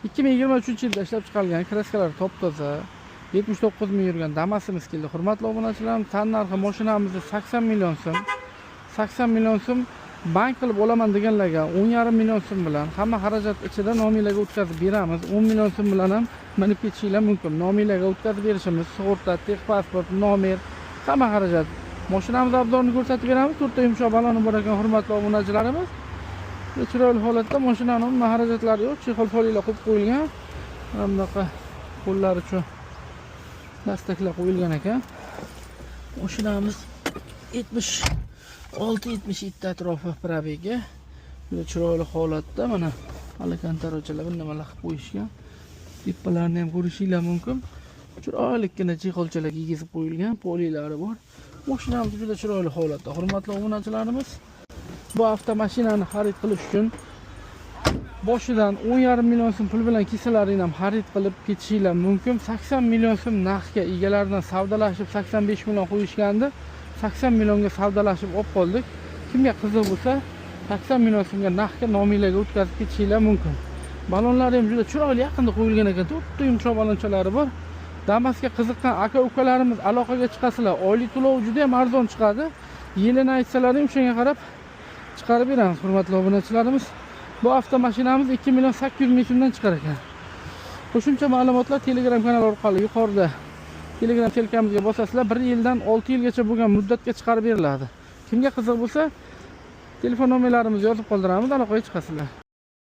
2023-yilda ishlab chiqarilgan kraskalar top-toza, 79 ming yurgan Damas'imiz keldi. Hurmatli obunachilarim, tan narxi mashinamizni 80 million so'm. 80 million so'm bank qilib olaman deganlarga 10,5 million so'm bilan hamma xarajat ichida nomiylarga o'tkazib beramiz. 10 million so'm bilan ham minib ketishinglar mumkin. Nomiylarga o'tkazib berishimiz, sug'urta, texpasport, nomer, hamma xarajat. Mashinamiz obzorini ko'rsatib beramiz. To'rtta yumshoq baloni bor ekan, hurmatli obunachilarimiz. Chiroyli holatda mashinaning umuman xarajatlari yo'q, chexol foliyalar qo'yib qo'yilgan. Mana bunaqa qo'llari uchun dastaklar qo'yilgan ekan. Mashinamiz 76-77 atrofi probegi. Juda chiroyli holatda, mana alakantarachalar bir nimalar qilib qo'yishgan. Tepalarini ham ko'rishinglar mumkin. Chiroylikkina chexolchalar kiygizib qo'yilgan, polilari bor. Mashinamiz juda chiroyli holatda. Hurmatli obunachilarimiz, bu avtomashinani xarid qilish uchun boshidan 10,5 million so'm pul bilan kissalarini ham xarid qilib ketishinglar mumkin. 80 million so'm narxga egalaridan savdolashib 85 million qo'yishgandi. 80 millionga savdolashib olib qoldik. Kimga qiziq bo'lsa, 80 million so'mga narxga nomiylarga o'tkazib ketishinglar mumkin. Balonlari ham juda chiroyli yaqinda qo'yilgan ekan. To'rtta yumshoq balonchalari bor. Damas'ga qiziqqan aka-ukalarimiz aloqaga chiqasizlar. Oylik to'lov juda ham arzon chiqadi. Yilini aytsalaring, o'shanga qarab chiqarib beramiz, hurmatli obunachilarimiz. Bu avtomashinamiz 2 million 800 ming so'mdan chiqar ekan. Qo'shimcha ma'lumotlar Telegram kanali orqali yuqorida Telegram telkamizga bosasizlar, 1 yildan 6 yilgacha bo'lgan muddatga chiqarib beriladi. Kimga qiziq bo'lsa, telefon nomerlarimizni yozib qoldiramiz, aloqaga chiqasizlar.